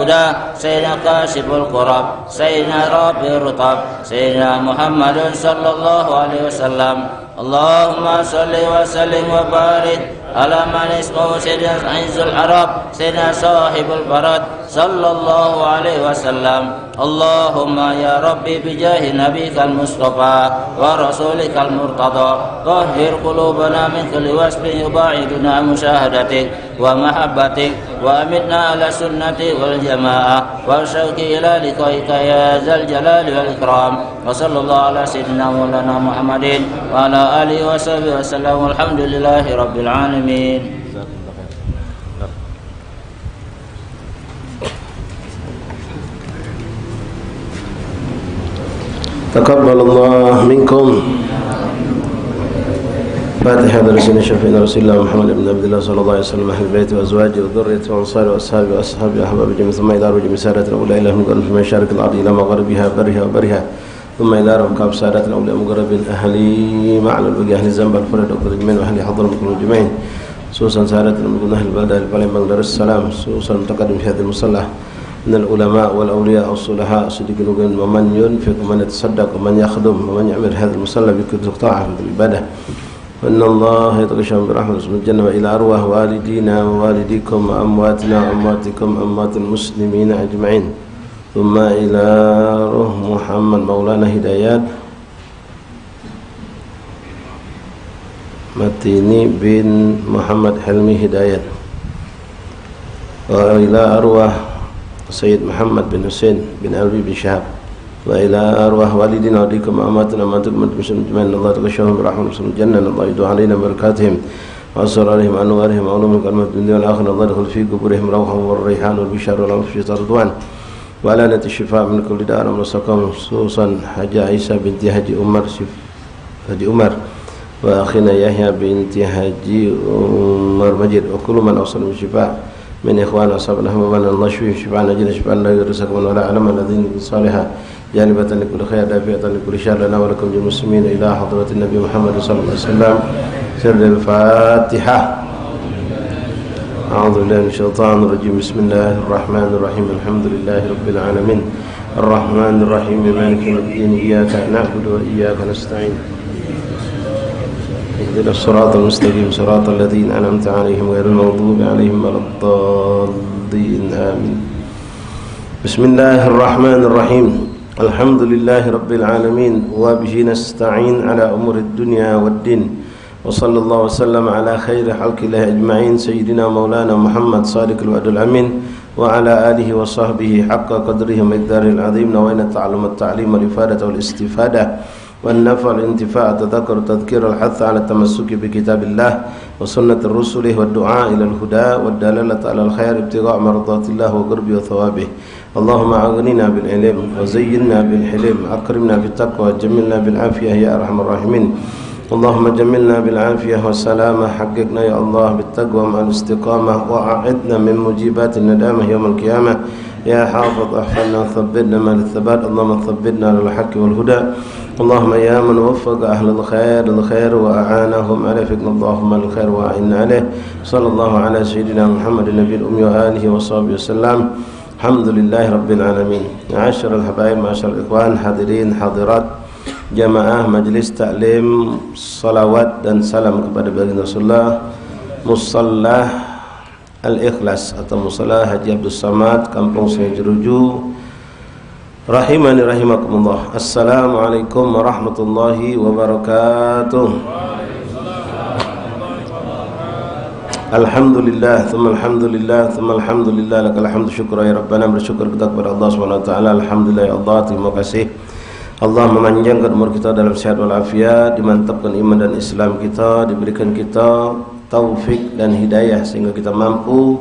الهدى سيدنا كاشف الكرب سيدنا رافع الرطب سيدنا محمد صلى الله عليه وسلم. اللهم صل وسلم وبارك على من اسمه سيدنا عز العرب سيدنا صاحب البرد صلى الله عليه وسلم. اللهم يا ربي بجاه نبيك المصطفى ورسولك المرتضى طهر قلوبنا من كل وصف يباعدنا عن مشاهدتك ومحبتك وأمتنا على السنة والجماعة والشوق إلى لقائك يا ذا الجلال والإكرام. وصلى الله على سيدنا مولانا محمد وعلى آله وصحبه وسلم والحمد لله رب العالمين. تقبل الله منكم. فاتحة درسنا شفينا رسول الله محمد بن عبد الله صلى الله عليه وسلم أهل البيت وأزواجه وذريته وأنصاره وأصحابه وأصحابه أحباب جميع ثم إلى رجم سادة الأولى إلى مقرب في مشارق الأرض إلى مغربها برها وبرها ثم إلى ركاب سادة الأولى مقرب أهل معل الوجه أهل الزنب الفرد أكبر جميع وأهل حضر المكرم جميعين خصوصا سادة المكرم أهل البلد البلد دار السلام خصوصا متقدم في هذه المصلى من العلماء والأولياء والصلحاء الصديقين ومن ينفق ومن يتصدق ومن يخدم ومن يعمل هذا المصلى بكل طاعة في العبادة. وإن الله يتغشاهم برحمة اسم الجنة وإلى أرواح والدينا ووالديكم وأمواتنا وأمواتكم أموات المسلمين أجمعين. ثم إلى روح محمد مولانا هدايات Matini bin Muhammad Helmi Hidayat. وإلى أرواح Sayyid Muhammad bin Hussein bin Alwi bin Syahab. وإلى أرواح والدينا ووالديكم وأمواتنا وأمواتكم المسلمين. الله تغشاهم برحمة اسم الجنة. الله يدعو علينا بركاتهم وأسر عليهم أنوارهم وعلومهم كلمة الدنيا والآخرة. الله يدخل في قبورهم روحا والريحان والبشار والعافية والرضوان وعلانة الشفاء من كل داء وسقم خصوصا حاجة عيسى بنت حاجي عمر وأخينا يحيى بنت حاجي عمر مجيد وكل من أوصل بالشفاء من إخوان أصحابنا ومن الله شفيه شفاء نجد شفاء لا يرزق من ولا علم الذين صالحا جانبة لكل خير دافئة لكل شر لنا ولكم جميع المسلمين إلى حضرة النبي محمد صلى الله عليه وسلم. سر الفاتحة. أعوذ بالله من الشيطان الرجيم. بسم الله الرحمن الرحيم. الحمد لله رب العالمين الرحمن الرحيم مالك يوم الدين إياك نعبد وإياك نستعين اهدنا الصراط المستقيم صراط الذين أنعمت عليهم غير المغضوب عليهم ولا الضالين آمين. بسم الله الرحمن الرحيم. الحمد لله رب العالمين وبه نستعين على أمور الدنيا والدين. وصلى الله وسلم على خير خلق الله أجمعين سيدنا مولانا محمد صادق الوعد الأمين وعلى آله وصحبه حق قدره ومقداره العظيم. نوينا التعلم التعليم والإفادة والاستفادة والنفع والانتفاع التذكر التذكير الحث على التمسك بكتاب الله وسنة الرسل والدعاء إلى الهدى والدلالة على الخير ابتغاء مرضات الله وقرب وثوابه. اللهم أغننا بالعلم وزينا بالحلم أكرمنا بالتقوى جملنا بالعافية يا أرحم الراحمين. اللهم جملنا بالعافية والسلامة حققنا يا الله بالتقوى مع الاستقامة وأعدنا من مجيبات الندامة يوم القيامة. يا حافظ احفظنا وثبتنا مع الثبات. اللهم ثبتنا على الحق والهدى. اللهم يا من وفق أهل الخير وأعانهم عليه فقنا اللهم الخير وأعنا عليه. صلى الله على سيدنا محمد النبي الأمي وآله وصحبه وسلم. الحمد لله رب العالمين. معاشر الحبايب معاشر الإخوان حاضرين حاضرات jamaah majelis taklim salawat dan salam kepada baginda Rasulullah Musalla Al-Ikhlas atau Musalla Haji Abdul Samad Kampung Sungai Jeruju rahimani rahimakumullah. Assalamualaikum warahmatullahi wabarakatuh. Alhamdulillah thumma alhamdulillah thumma alhamdulillah lakal hamdu syukra ya rabbana. Bersyukur kita kepada Allah Subhanahu wa taala. Alhamdulillah ya Allah, terima kasih Allah memanjangkan umur kita dalam sehat walafiat, dimantapkan iman dan Islam kita, diberikan kita taufik dan hidayah sehingga kita mampu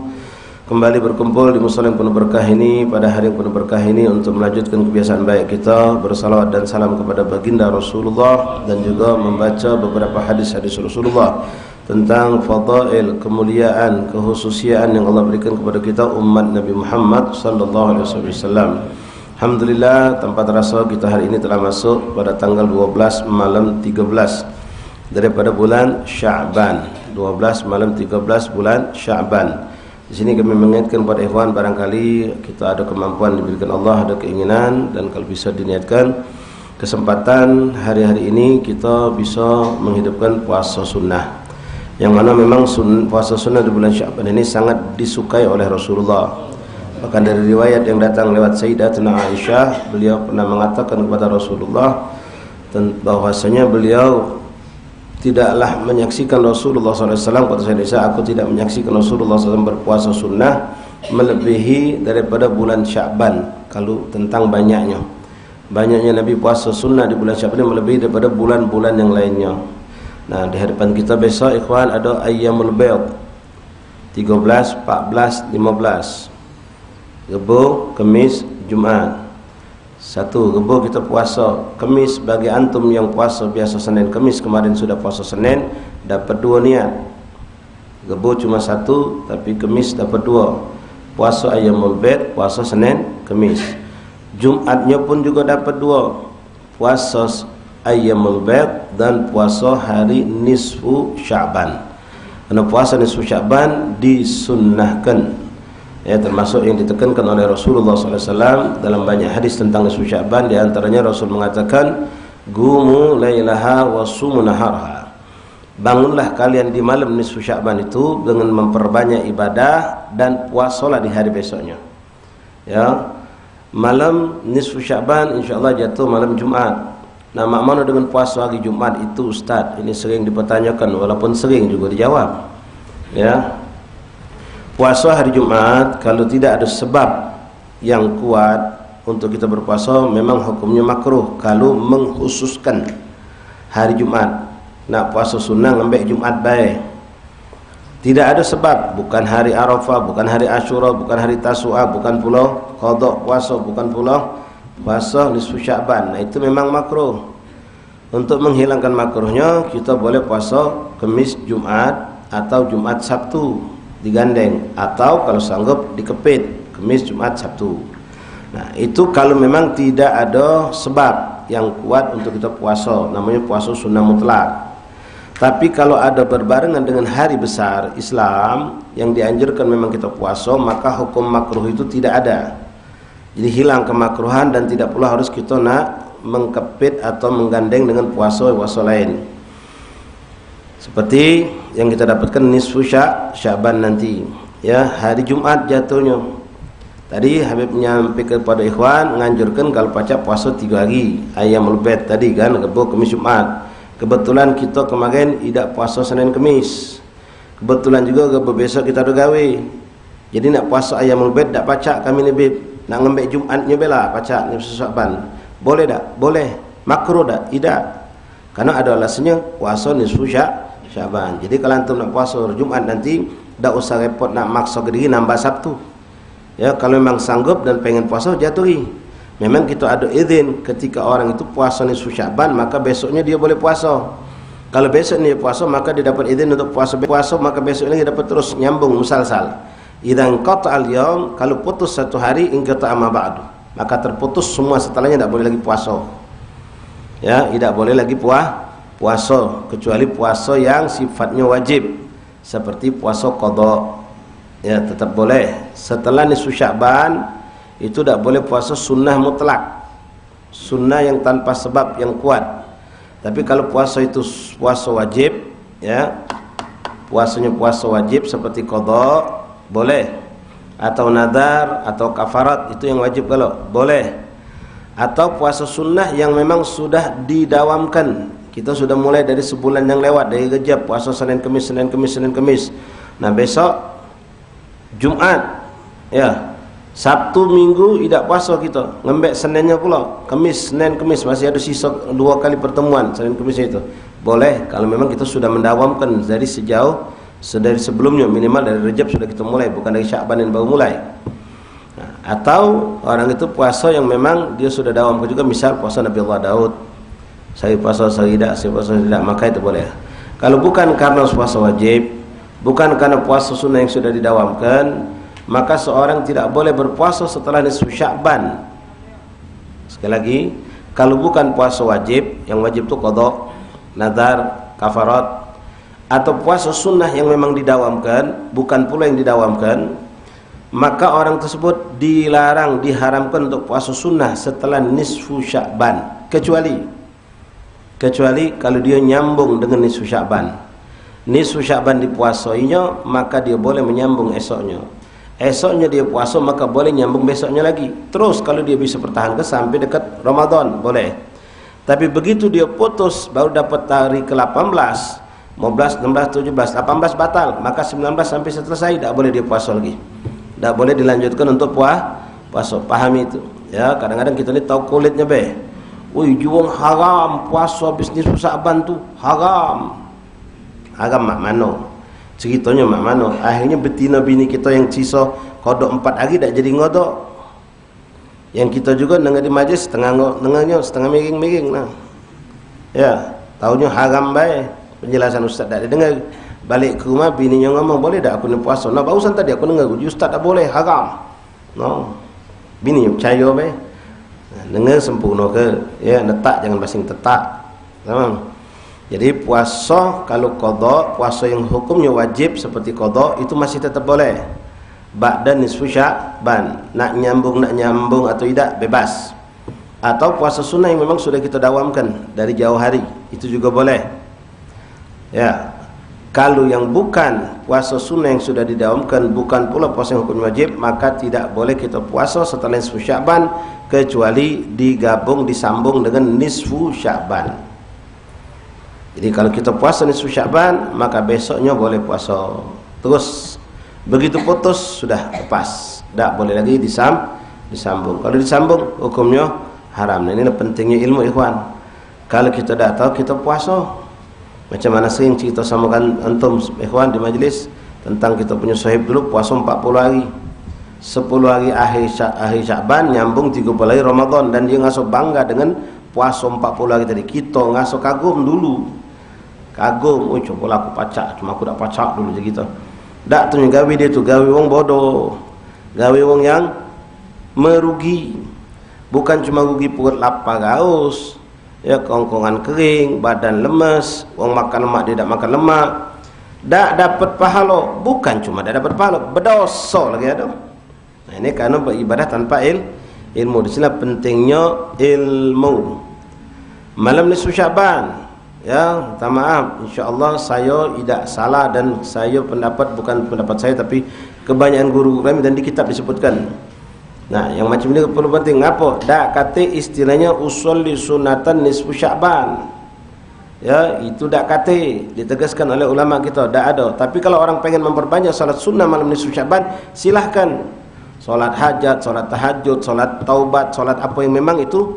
kembali berkumpul di musala yang penuh berkah ini pada hari yang penuh berkah ini untuk melanjutkan kebiasaan baik kita bersalawat dan salam kepada baginda Rasulullah dan juga membaca beberapa hadis-hadis Rasulullah tentang fadail, kemuliaan, kehususiaan yang Allah berikan kepada kita umat Nabi Muhammad sallallahu alaihi wasallam. Alhamdulillah, tanpa terasa kita hari ini telah masuk pada tanggal 12 malam 13 daripada bulan Sya'ban. 12 malam 13 bulan Sya'ban. Di sini kami mengingatkan kepada ikhwan, barangkali kita ada kemampuan diberikan Allah, ada keinginan, dan kalau bisa diniatkan kesempatan hari-hari ini kita bisa menghidupkan puasa sunnah, yang mana memang puasa sunnah di bulan Sya'ban ini sangat disukai oleh Rasulullah. Bahkan dari riwayat yang datang lewat Sayyidatuna Aisyah, beliau pernah mengatakan kepada Rasulullah bahwasanya beliau tidaklah menyaksikan Rasulullah SAW. Kata Sayyidah, aku tidak menyaksikan Rasulullah SAW berpuasa sunnah melebihi daripada bulan Sya'ban. Kalau tentang banyaknya Nabi puasa sunnah di bulan Sya'ban melebihi daripada bulan-bulan yang lainnya. Nah, di hadapan kita besok ikhwan ada Ayyamul Bayd 13, 14, 15, Rebo, Kamis, Jumaat. Satu, Rebo kita puasa. Kamis bagi antum yang puasa biasa Senin Kamis, kemarin sudah puasa Senin, dapat 2 niat. Rebo cuma 1, tapi Kamis dapat 2. Puasa Ayyamul Bayd, puasa Senin Kamis. Jumatnya pun juga dapat 2. Puasa Ayyamul Bayd dan puasa hari nisfu Sya'ban. Karena puasa nisfu Sya'ban disunnahkan, ya, termasuk yang ditekankan oleh Rasulullah SAW dalam banyak hadis tentang nisfu Sya'ban. Di antaranya Rasul mengatakan, gumu lailaha wa sumu naharha. Bangunlah kalian di malam nisfu Sya'ban itu dengan memperbanyak ibadah dan puasalah di hari besoknya. Ya, malam nisfu Sya'ban insyaallah jatuh malam Jumat. Nah, mana dengan puasa hari Jumat itu Ustaz? Ini sering dipertanyakan, walaupun sering juga dijawab. Ya, puasa hari Jumat kalau tidak ada sebab yang kuat untuk kita berpuasa, memang hukumnya makruh kalau mengkhususkan hari Jumat. Nak puasa sunnah ngambil Jumat baik. Tidak ada sebab, bukan hari Arafah, bukan hari Asyura, bukan hari Tasu'a, bukan pula qada puasa, bukan pula puasa nisfu Sya'ban. Nah, itu memang makruh. Untuk menghilangkan makruhnya, kita boleh puasa Kamis, Jumat, atau Jumat, Sabtu digandeng, atau kalau sanggup dikepit Kamis, Jumat, Sabtu. Nah, itu kalau memang tidak ada sebab yang kuat untuk kita puasa, namanya puasa sunnah mutlak. Tapi kalau ada berbarengan dengan hari besar Islam yang dianjurkan memang kita puasa, maka hukum makruh itu tidak ada. Jadi hilang kemakruhan dan tidak pula harus kita nak mengkepit atau menggandeng dengan puasa lain. Seperti yang kita dapatkan nisfu Sya'ban nanti, ya, hari Jumat jatuhnya. Tadi Habib menyampaikan kepada ikhwan menganjurkan kalau baca puasa 3 hari Ayyamul Bayd tadi kan, Rebo, Kamis, Jumat. Kebetulan kita kemarin tidak puasa Senin Kamis. Kebetulan juga Rebo besok kita ada gawe. Jadi nak puasa Ayyamul Bayd tak baca kami ni Bib. Nak ngambil Jumatnya bela baca nisfu Sya'ban. Boleh tak? Boleh. Makruh tak? Tidak. Karena ada alasannya puasa nisfu Sya'ban. Jadi kalau antum nak puasa Jumat nanti, tak usah repot nak maksa ke diri nambah Sabtu. Ya, kalau memang sanggup dan pengen puasa, jatuhi. Memang kita ada izin ketika orang itu puasa nisfu Sya'ban, maka besoknya dia boleh puasa. Kalau besok dia puasa, maka dia dapat izin untuk puasa, maka besoknya dia dapat terus nyambung musalsal. Idzan qata'al yaum, kalau putus satu hari, inqata'a ma ba'du, maka terputus semua setelahnya, tidak boleh lagi puasa. Ya, tidak boleh lagi puasa kecuali puasa yang sifatnya wajib seperti puasa qada. Ya, tetap boleh. Setelah nisfu Sya'ban itu tidak boleh puasa sunnah mutlak, sunnah yang tanpa sebab yang kuat. Tapi kalau puasa itu puasa wajib, ya, puasanya puasa wajib seperti qada boleh, atau nadar atau kafarat itu yang wajib kalau boleh, atau puasa sunnah yang memang sudah didawamkan. Kita sudah mulai dari sebulan yang lewat, dari Rejab puasa Senin Kamis. Nah, besok Jumat, ya, Sabtu Minggu tidak puasa kita, ngembek Seninnya pula, Kamis, Senin Kamis, masih ada sisa 2 kali pertemuan Senin Kamis itu. Boleh kalau memang kita sudah mendawamkan dari dari sebelumnya, minimal dari Rejab sudah kita mulai, bukan dari Sya'ban yang baru mulai. Nah, atau orang itu puasa yang memang dia sudah dawamkan juga, misal puasa Nabi Allah Daud, saya puasa tidak, maka itu boleh. Kalau bukan karena puasa wajib, bukan karena puasa sunnah yang sudah didawamkan, maka seorang tidak boleh berpuasa setelah nisfu Sya'ban. Sekali lagi, kalau bukan puasa wajib, yang wajib itu qada, nadar, kafarat, atau puasa sunnah yang memang didawamkan, bukan pula yang didawamkan, maka orang tersebut dilarang, diharamkan untuk puasa sunnah setelah nisfu Sya'ban, kecuali kalau dia nyambung dengan nisfu Sya'ban. Nisfu Sya'ban dipuasainya, maka dia boleh menyambung esoknya. Esoknya dia puasa, maka boleh nyambung besoknya lagi. Terus kalau dia bisa pertahankan sampai dekat Ramadan, boleh. Tapi begitu dia putus, baru dapat hari ke-18, 15, 16, 17, 18 batal, maka 19 sampai selesai tak boleh dia puasa lagi. Tak boleh dilanjutkan untuk puasa. Pahami itu. Ya, kadang-kadang kita ni tahu kulitnya be. Woi, juang haram puasa bisnis Sya'ban tu, haram. Haram mak mano. Ceritanya mak mano. Akhirnya betina bini kita yang sisa kodok 4 hari tak jadi ngodok. Yang kita juga dengar di majlis setengahnya setengah miring-miring lah. Ya, tahunya haram baik. Penjelasan ustaz tak dengar. Balik ke rumah bininya ngomong, boleh tak aku ni puasa? Nah, barusan tadi aku dengar ustaz tak boleh, haram. No. Bininya percaya baik. Dengar sempurna ke? Ya, letak jangan basing tetak. Tamam. Jadi puasa kalau qada, puasa yang hukumnya wajib seperti qada itu masih tetap boleh. Ba'da nisfu Sya'ban, nak nyambung atau tidak bebas. Atau puasa sunnah yang memang sudah kita dawamkan dari jauh hari, itu juga boleh. Ya. Kalau yang bukan puasa sunnah yang sudah didawamkan, bukan pula puasa yang hukum wajib, maka tidak boleh kita puasa setelah nisfu Sya'ban kecuali digabung, disambung dengan nisfu Sya'ban. Jadi kalau kita puasa nisfu Sya'ban, maka besoknya boleh puasa. Terus begitu putus sudah lepas, tak boleh lagi disambung. Kalau disambung hukumnya haram. Nah, inilah pentingnya ilmu ikhwan. Kalau kita dah tahu kita puasa, macam mana sering cerita samakan antum ikhwan di majlis tentang kita punya sahib dulu puasa 40 hari. 10 hari akhir Sya'ban nyambung 30 hari Ramadan, dan dia ngasuh bangga dengan puasa 40 hari tadi. Kita ngasuh kagum dulu. Kagum, oh cobalah aku pacak, cuma aku tak pacak dulu je kita. Tak tu gawe dia tu, gawe wong bodoh. Gawe wong yang merugi. Bukan cuma rugi perut lapar haus, ya, kongkongan kering, badan lemes, wong makan lemak dia tak makan lemak, tak dapat pahala. Bukan cuma tak dapat pahala, berdosa lagi ada. Nah, ini kerana beribadah tanpa ilmu. Di sini pentingnya ilmu. Malam nisfu Sya'ban, ya, minta maaf, insya-Allah saya tidak salah dan saya bukan pendapat saya tapi kebanyakan guru kami dan di kitab disebutkan. Nah, yang macam ini perlu penting. Apa? Dak kata istilahnya usolli sunatan nisfu Sya'ban. Ya, itu dak kata ditegaskan oleh ulama kita, dak ada. Tapi kalau orang pengen memperbanyak salat sunnah malam nisfu Sya'ban, silahkan. Salat hajat, salat tahajud, salat taubat, salat apa yang memang itu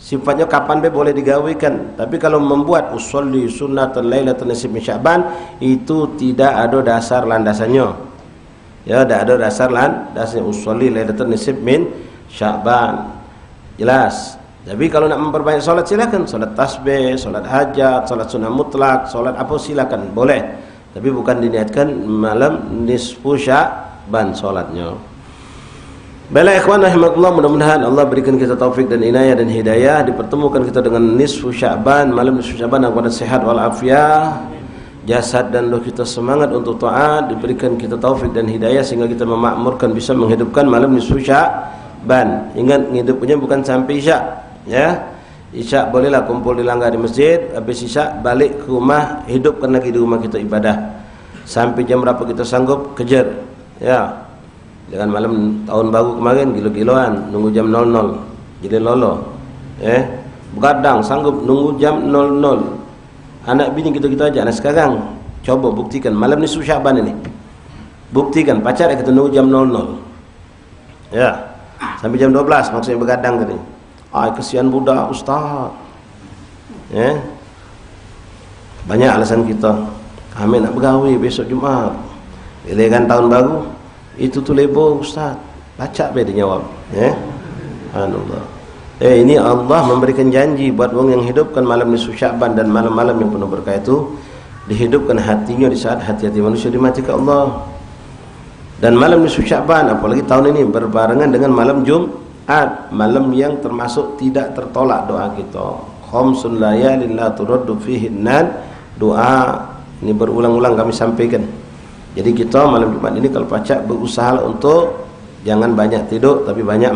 sifatnya kapan boleh digawikan. Tapi kalau membuat usolli sunnatan lailatan nisfu Sya'ban, itu tidak ada dasar landasannya. Ya, tak ada dasar dasarnya usolli lailatan nisfu Sya'ban. Jelas. Tapi kalau nak memperbanyak solat silakan, solat tasbih, solat hajat, solat sunnah mutlak, solat apa silakan, boleh. Tapi bukan diniatkan malam nisfu Sya'ban solatnya. Baiklah ikhwan rahimakumullah, mudah-mudahan Allah berikan kita taufik dan inayah dan hidayah, dipertemukan kita dengan nisfu Sya'ban, malam nisfu Sya'ban yang pada sehat wal afiah, jasad dan roh kita semangat untuk taat, diberikan kita taufik dan hidayah sehingga kita memakmurkan, bisa menghidupkan malam nisfu Sya'ban. Ingat, hidupnya bukan sampai Isya', ya. Isya' bolehlah kumpul di langgar di masjid, habis Isya' balik ke rumah, hidupkan lagi di rumah kita ibadah. Sampai jam berapa kita sanggup, kejar. Ya. Jangan malam tahun baru kemarin gilo-giloan nunggu jam 00 jadi lolo. Begadang sanggup nunggu jam 00. Anak bini kita aja anak sekarang coba buktikan malam nisfu Sya'ban ini. Buktikan pacar kita nunggu jam 00. Ya. Sampai jam 12 maksudnya begadang tadi. Kesian budak ustaz. Banyak alasan kita. Kami nak bergawe besok Jumaat. Giliran tahun baru itu tu lebo ustaz. Baca be dia jawab. Subhanallah. Ini Allah memberikan janji buat orang yang hidupkan malam nisfu Sya'ban dan malam-malam yang penuh berkah itu, dihidupkan hatinya di saat hati-hati manusia dimatikan Allah. Dan malam nisfu Sya'ban apalagi tahun ini berbarengan dengan malam Jumat, malam yang termasuk tidak tertolak doa kita. Khamsun layalin la turaddu fihinna doa, Ini berulang-ulang kami sampaikan. Jadi kita malam Jumat ini kalau pacak berusaha untuk jangan banyak tidur tapi banyak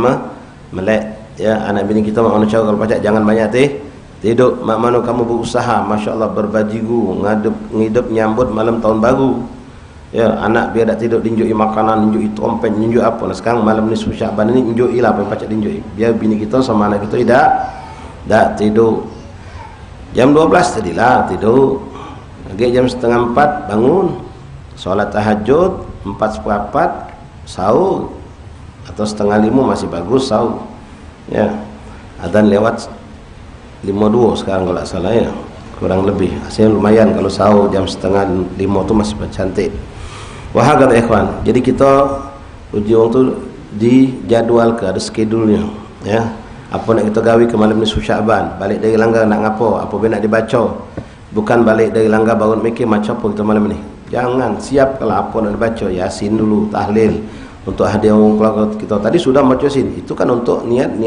melek. Ya, anak bini kita mak mana cara kalau pacak jangan banyak tidur. Mak mana kamu berusaha, masya-Allah berbajigu, ngidep nyambut malam tahun baru. Ya, anak biar tak tidur dinjui makanan, dinjui tompeng, dinjui apa. Nah, sekarang malam ni Syaban ni dinjui lah apa yang pacak dinjui. Biar bini kita sama anak kita tidak tidur. Jam 12 tadilah tidur. Lagi jam setengah 4 bangun. Solat tahajud 4:15 sahur. Atau setengah 5 masih bagus sahur. Ya. Adzan lewat 5:02 sekarang kalau tak salah ya. Kurang lebih. Hasilnya lumayan kalau sahur jam setengah 5 tu masih cantik. Wahagad ikhwan. Jadi kita ujian tu dijadwalkan, ada skedulnya. Ya. Apa nak kita gawi ke malam ni Syaban, balik dari langgar nak ngapo, apa nak dibaca. Bukan balik dari langgar baru mikir macam apa kita malam ni. Jangan, siap kalau apa nak dibaca, Yasin dulu, tahlil untuk hadiah orang keluarga kita. Tadi sudah baca Yasin, itu kan untuk niat.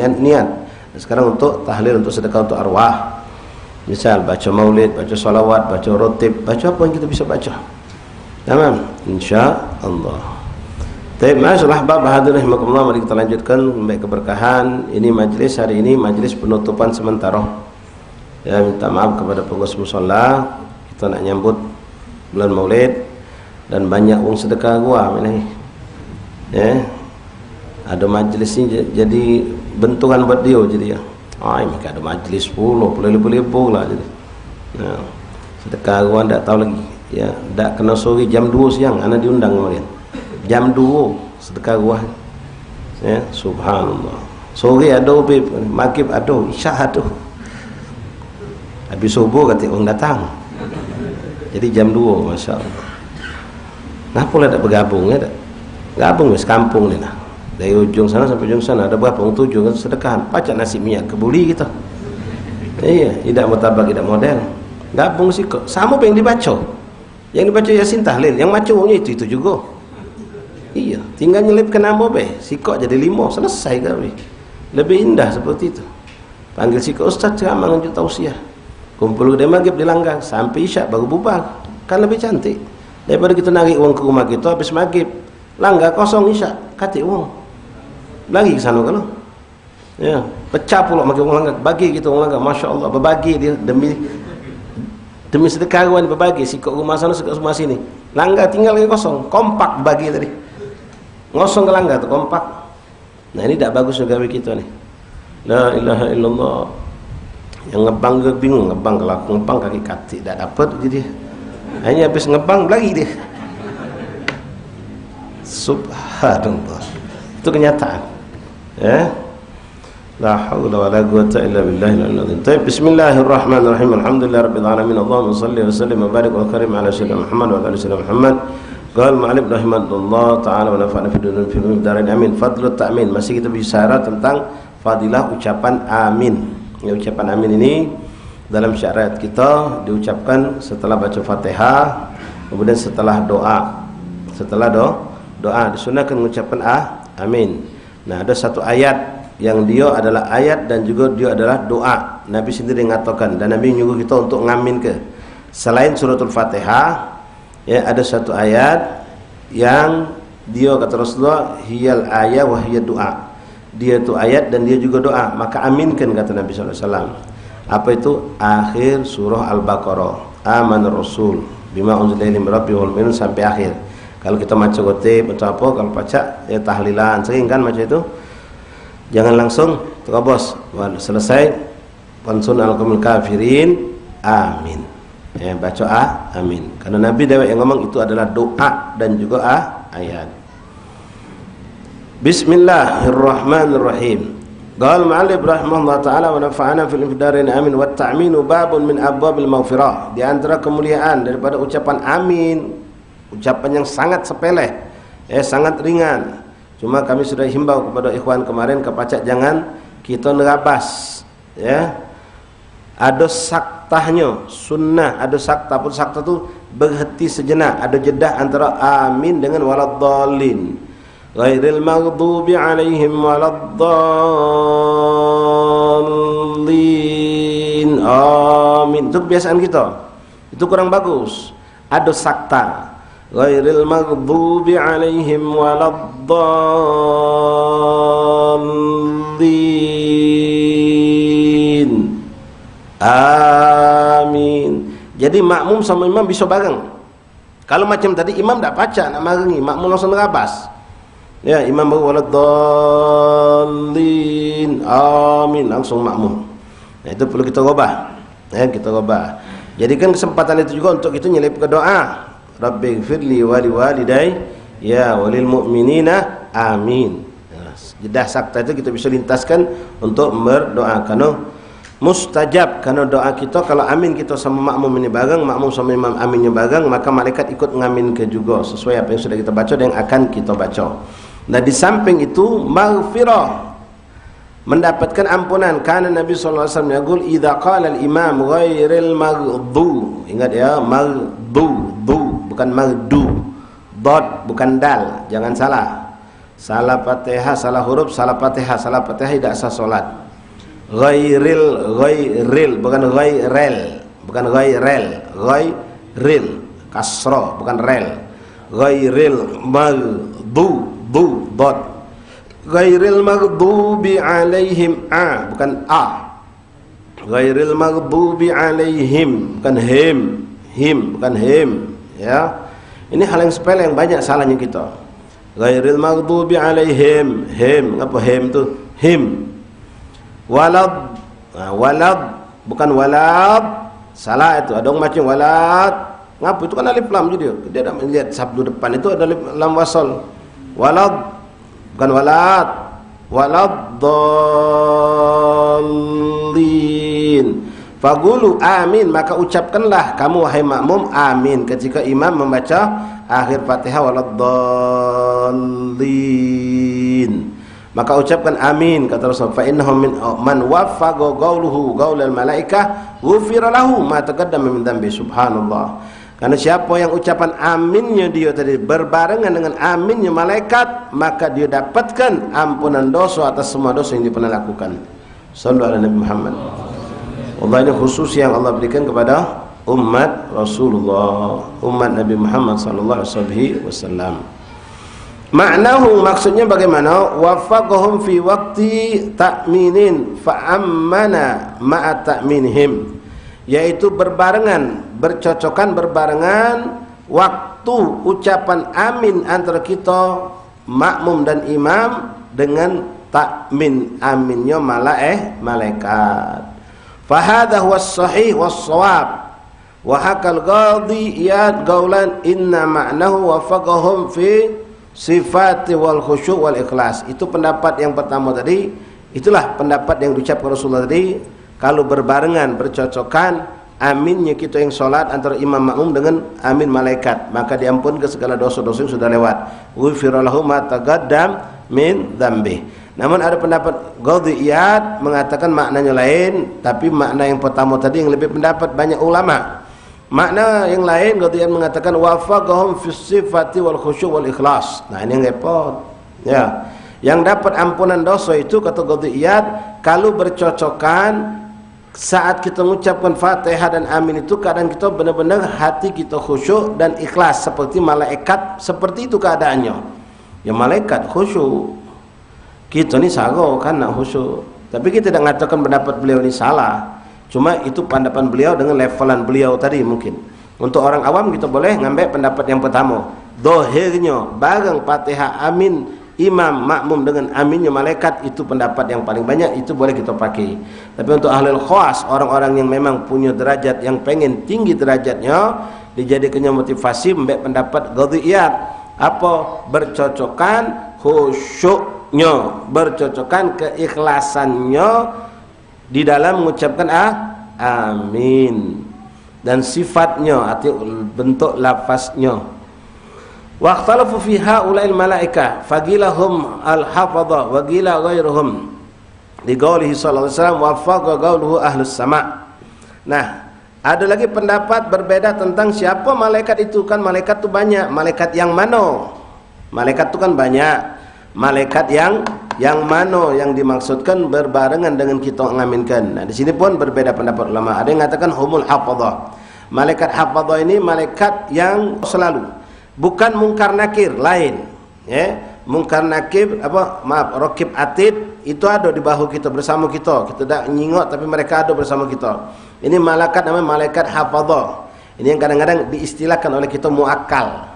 Sekarang untuk tahlil, untuk sedekah untuk arwah. Misal baca maulid, baca salawat, baca rotib, baca apa yang kita bisa baca. Tamam, insya-Allah. Baik, masalah bab hadirin rahimakumullah, mari kita lanjutkan sampai keberkahan. Ini majlis hari ini majlis penutupan sementara. Ya, minta maaf kepada pengurus mushola. Kita nak nyambut bulan Maulid dan banyak uang sedekah gua ini. Ya. Ada majlis ini jadi bentukan buat dia jadi ya. Ai, maka ada majlis 10 lebih lah jadi. Nah, sedekah gua ndak tahu lagi. Ya, ndak kena sore jam 2 siang ana diundang kemarin. Jam 2 sedekah gua. Ya, subhanallah. Sore ada, maghrib ada, isyak ada. Habis subuh kata orang datang. Jadi jam 2, masya-Allah. Kenapa lah tak bergabung ya tak? Gabung wis kampung ni lah. Dari ujung sana sampai ujung sana ada berapa orang 7 kan sedekah. Pacak nasi minyak kebuli kita. Iya, tidak mutabak, tidak model. Gabung sih kok. Sama apa yang dibaca. Yang dibaca Yasin tahlil, yang macamnya itu juga. Iya, tinggal nyelipkan nama be. Sikok jadi 5, selesai kami. Lebih indah seperti itu. Panggil sikok ustaz ceramah lanjut tausiah. Kumpul ke maghrib di langgang sampai isyak baru bubar. Kan lebih cantik daripada kita narik uang ke rumah kita habis maghrib. Langgar kosong isyak, katik uang. Lagi ke sana kalau. Ya, pecah pula makin uang langgar. Bagi kita uang langgar, masya-Allah, berbagi dia demi sedekah kawan berbagi. Sikok rumah sana, sikok rumah sini. Langgar tinggal lagi kosong, kompak bagi tadi. Ngosong ke langgar tu kompak. Nah, ini tak bagus negara kita ni. La ilaha illallah. Yang ngebang ke bingung, ngebang kalau aku ngebang kaki katik tak dapat jadi. Hanya habis ngebang lagi dia. Subhanallah. Itu kenyataan. Ya. La haula wala quwwata illa billahil azim. Baik, bismillahirrahmanirrahim. Alhamdulillahirabbil alamin. Allahumma shalli wa sallim wa barik wa karim ala sayyidina Muhammad wa ala sayyidina Muhammad. Qal ma'alif rahimahullah ta'ala wa nafa'ana fi dunya fi darin amin. Fadlut ta'min. Masih kita bicara tentang fadilah ucapan amin. Ya, ucapan amin ini dalam syariat kita diucapkan setelah baca Fatihah, kemudian setelah doa. Setelah doa disunahkan mengucapkan amin. Nah, ada satu ayat yang dia adalah ayat dan juga dia adalah doa. Nabi sendiri mengatakan dan Nabi menyuruh kita untuk ngamin ke. Selain suratul Fatihah, ya, ada satu ayat yang dia kata Rasulullah hiyal ayat wa hiya doa. Dia tu ayat dan dia juga doa, maka aminkan kata Nabi SAW. Apa itu? Akhir surah Al-Baqarah. Amanar Rasul bima unzila ilaihi min rabbih wal mu'minun sampai akhir. Kalau kita baca gotib atau apa, kalau baca ya tahlilan sering kan macam itu. Jangan langsung terobos. Selesai wansun al-qawmil kafirin amin. Ya, baca amin. Karena Nabi dewek yang ngomong itu adalah doa dan juga ayat. Bismillahirrahmanirrahim. Qala ma'alif rahimahullah ta'ala wa nafa'ana fil infidarain amin wa ta'minu babun min abwabil maghfirah. Di antara kemuliaan daripada ucapan amin, ucapan yang sangat sepele, sangat ringan. Cuma kami sudah himbau kepada ikhwan kemarin kepacak jangan kita nerabas, ya. Ada saktahnya, sunnah, ada sakta. Pun sakta tu berhenti sejenak, ada jedah antara amin dengan waladdallin. Ghairil maghdubi alaihim waladdallin. Amin. Itu kebiasaan kita. Itu kurang bagus. ada sakta. Ghairil maghdubi alaihim waladdallin. Amin. Jadi makmum sama imam bisa bareng. Kalau macam tadi imam tak baca nak marengi, makmum langsung nerabas. Ya, imam baru waladdallin. Amin, langsung makmum. Nah, itu perlu kita ubah. Ya, kita ubah. Jadikan kesempatan itu juga untuk kita nyelip ke doa. Rabbighfirli wa liwalidayya ya walil mu'minina amin. Jedah sakta itu kita bisa lintaskan untuk berdoa karena mustajab, karena doa kita kalau amin kita sama makmum ini bareng, makmum sama imam aminnya bareng, maka malaikat ikut ngaminkan juga sesuai apa yang sudah kita baca dan yang akan kita baca. Nah, di samping itu maghfirah, mendapatkan ampunan. Karena Nabi sallallahu alaihi wasallam yaqul idza qala al-imam ghairil maghdu. Ingat ya, maghdu, bukan maghdu. Dad bukan dal, jangan salah. Salah Fatihah, salah huruf, salah Fatihah tidak sah salat. Ghairil bukan ghairil, bukan ghairil, kasra bukan rel. Ghairil maghdu, dad. Ghairil maghdubi alaihim, bukan a. Ghairil maghdubi alaihim, bukan him, bukan him, ya. Ini hal yang sepele yang banyak salahnya kita. Ghairil maghdubi alaihim, apa him tu? Him. Walad, walad bukan walad, salah itu. Ada orang macam walad, ngapa itu kan alif lam jadi. Dia tak melihat sabdu depan itu ada alif lam wasal. Walad bukan walad, waladdallin. Faqulu amin, maka ucapkanlah kamu wahai makmum amin ketika imam membaca akhir Fatihah waladdallin. Maka ucapkan amin, kata Rasul, fa innahu min man waffaqa qawluhu qaulal malaikah ghufira lahu ma taqaddama min dhanbi. Subhanallah. Karena siapa yang ucapan aminnya dia tadi berbarengan dengan aminnya malaikat, maka dia dapatkan ampunan dosa atas semua dosa yang dia pernah lakukan. Sallallahu alaihi Nabi Muhammad. Allah, ini khusus yang Allah berikan kepada umat Rasulullah, umat Nabi Muhammad sallallahu alaihi wasallam. Maknahu, maksudnya bagaimana? Wafaqahum fi waqti ta'minin fa'ammana ma'a ta'minihim, yaitu berbarengan, bercocokan berbarengan waktu ucapan amin antara kita makmum dan imam dengan takmin aminnya malaikat. Fahadha huwa sahih was shawab. Wa hakal qadhi iyad qaulan inna ma'nahu wafaqahum fi sifati wal khusyuk wal ikhlas. Itu pendapat yang pertama tadi. Itulah pendapat yang diucapkan Rasulullah tadi. Kalau berbarengan, bercocokan aminnya kita yang solat antara imam makmum dengan amin malaikat, maka diampunkan segala dosa-dosa yang sudah lewat. Ghufira lahu ma taqaddam min dzambi. Namun ada pendapat Qadhiyat mengatakan maknanya lain, tapi makna yang pertama tadi yang lebih pendapat banyak ulama. Makna yang lain Qadhiyat mengatakan wafaqahum fi sifati wal khusyuk wal ikhlas. Nah, ini yang repot. Ya. Yang dapat ampunan dosa itu kata Qadhiyat kalau bercocokan saat kita mengucapkan Fatihah dan amin itu, kadang kita benar-benar hati kita khusyuk dan ikhlas seperti malaikat, seperti itu keadaannya. Ya, malaikat khusyuk. Kita ni sarau kan nak khusyuk. Tapi kita tidak mengatakan pendapat beliau ni salah. Cuma itu pendapat beliau dengan levelan beliau tadi mungkin. Untuk orang awam kita boleh ngambil pendapat yang pertama. Dohirnya bareng Fatihah amin imam makmum dengan aminnya malaikat, itu pendapat yang paling banyak, itu boleh kita pakai. Tapi untuk ahlul khawas, orang-orang yang memang punya derajat yang pengen tinggi derajatnya, dijadikannya motivasi membuat pendapat Qadhiyat. Apa? Bercocokan khusyuknya, bercocokan keikhlasannya di dalam mengucapkan amin, dan sifatnya atau bentuk lafaznya. Waqtalafu fi haula'il malaikah faqilahum al-hafadha wa qila ghairuhum li qaulihi sallallahu alaihi wasallam wafaqa qauluhu ahlus sama'. Nah, ada lagi pendapat berbeda tentang siapa malaikat itu. Kan malaikat itu banyak. Malaikat yang mana? Malaikat itu kan banyak. Malaikat yang mana yang dimaksudkan berbarengan dengan kita mengaminkan. Nah, di sini pun berbeda pendapat ulama. Ada yang mengatakan humul hafadhah. Malaikat hafadhah ini malaikat yang selalu, bukan mungkar nakir, lain. Ya, mungkar nakir raqib atid itu ada di bahu kita, bersama kita. Kita tak nyingok tapi mereka ada bersama kita. Ini malaikat namanya malaikat hafadhah. Ini yang kadang-kadang diistilahkan oleh kita muakkal.